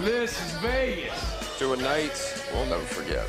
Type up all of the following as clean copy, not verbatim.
This is Vegas. To a night we'll never forget.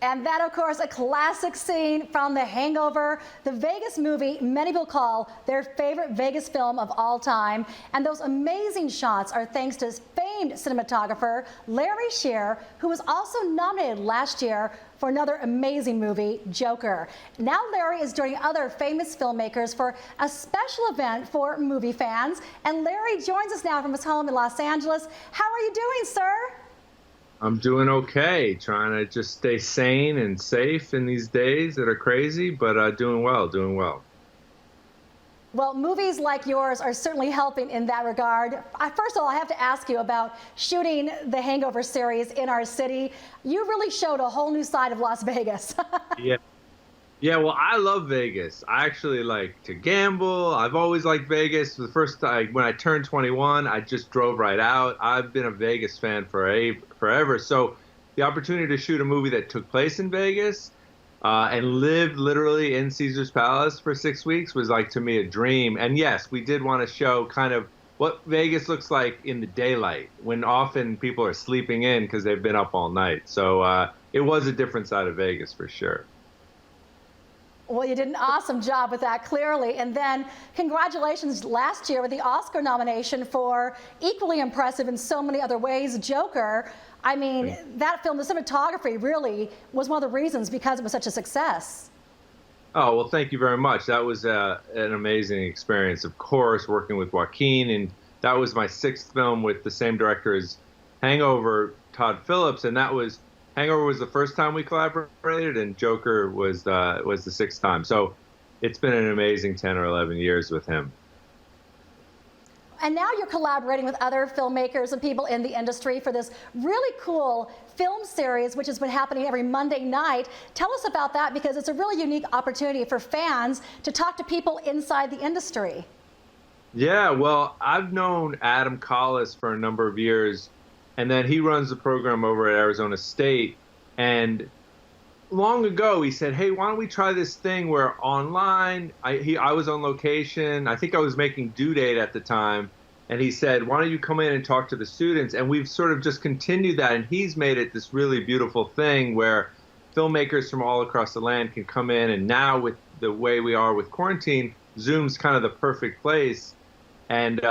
And that, of course, a classic scene from The Hangover, the Vegas movie many people call their favorite Vegas film of all time. And those amazing shots are thanks to famed cinematographer Larry Sher, who was also nominated last year for another amazing movie, Joker. Now Larry is joining other famous filmmakers for a special event for movie fans. And Larry joins us now from his home in Los Angeles. How are you doing, sir? I'm doing okay, trying to just stay sane and safe in these days that are crazy, but doing well, doing well. Well, movies like yours are certainly helping in that regard. First of all, I have to ask you about shooting the Hangover series in our city. You really showed a whole new side of Las Vegas. Yeah, well, I love Vegas. I actually like to gamble. I've always liked Vegas. The first time when I turned 21, I just drove right out. I've been a Vegas fan forever. So the opportunity to shoot a movie that took place in Vegas and lived literally in Caesar's Palace for 6 weeks was like, to me, a dream. And yes, we did want to show kind of what Vegas looks like in the daylight, when often people are sleeping in because they've been up all night. So it was a different side of Vegas for sure. Well, you did an awesome job with that, clearly. And then congratulations last year with the Oscar nomination for equally impressive in so many other ways, Joker. I mean, that film, the cinematography really was one of the reasons because it was such a success. Oh, well, thank you very much. That was an amazing experience, of course, working with Joaquin. And that was my 6th film with the same director as Hangover, Todd Phillips. And Hangover was the first time we collaborated, and Joker was the 6th time. So it's been an amazing 10 or 11 years with him. And now you're collaborating with other filmmakers and people in the industry for this really cool film series, which has been happening every Monday night. Tell us about that, because it's a really unique opportunity for fans to talk to people inside the industry. Yeah, well, I've known Adam Collis for a number of years. And then he runs the program over at Arizona State. And long ago, he said, hey, why don't we try this thing where online, I was on location. I think I was making due date at the time. And he said, why don't you come in and talk to the students? And we've sort of just continued that. And he's made it this really beautiful thing where filmmakers from all across the land can come in. And now with the way we are with quarantine, Zoom's kind of the perfect place. And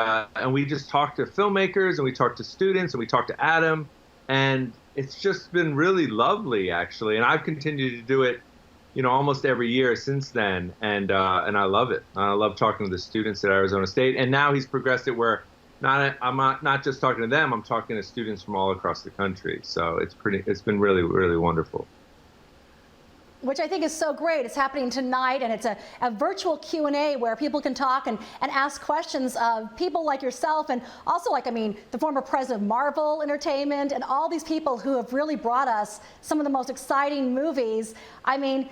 we just talk to filmmakers, and we talk to students, and we talk to Adam, and it's just been really lovely, actually. And I've continued to do it, almost every year since then, and I love it. I love talking to the students at Arizona State, and now he's progressed it where I'm not just talking to them, I'm talking to students from all across the country. So it's been really, really wonderful. Which I think is so great. It's happening tonight, and it's a virtual Q&A where people can talk and ask questions of people like yourself, and also the former president of Marvel Entertainment and all these people who have really brought us some of the most exciting movies. I mean,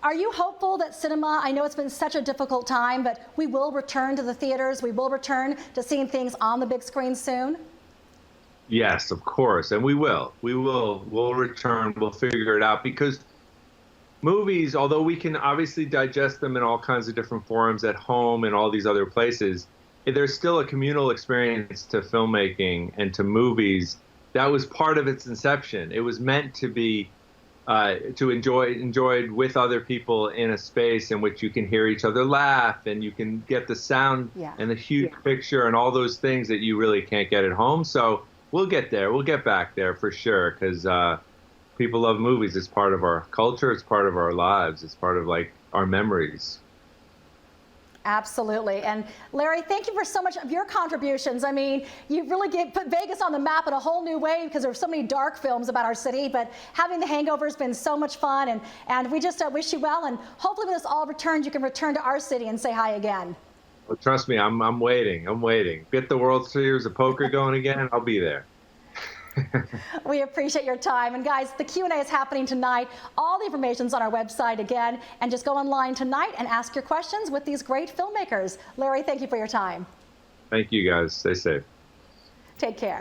are you hopeful that cinema, I know it's been such a difficult time, but we will return to the theaters, we will return to seeing things on the big screen soon? Yes, of course, and we will. We'll return, we'll figure it out, because movies, although we can obviously digest them in all kinds of different forums at home and all these other places, there's still a communal experience to filmmaking and to movies. That was part of its inception. It was meant to be enjoyed with other people in a space in which you can hear each other laugh, and you can get the sound and the huge picture and all those things that you really can't get at home. So we'll get there. We'll get back there for sure, because people love movies. It's part of our culture. It's part of our lives. It's part of our memories. Absolutely. And Larry, thank you for so much of your contributions. I mean, you really put Vegas on the map in a whole new way, because there's so many dark films about our city, but having The Hangover has been so much fun, and we just wish you well, and hopefully when this all returns, you can return to our city and say hi again. Well, trust me, I'm waiting. I'm waiting. Get the World Series of Poker going again, I'll be there. We appreciate your time. And guys, the Q&A is happening tonight. All the information's on our website again. And just go online tonight and ask your questions with these great filmmakers. Larry, thank you for your time. Thank you, guys. Stay safe. Take care.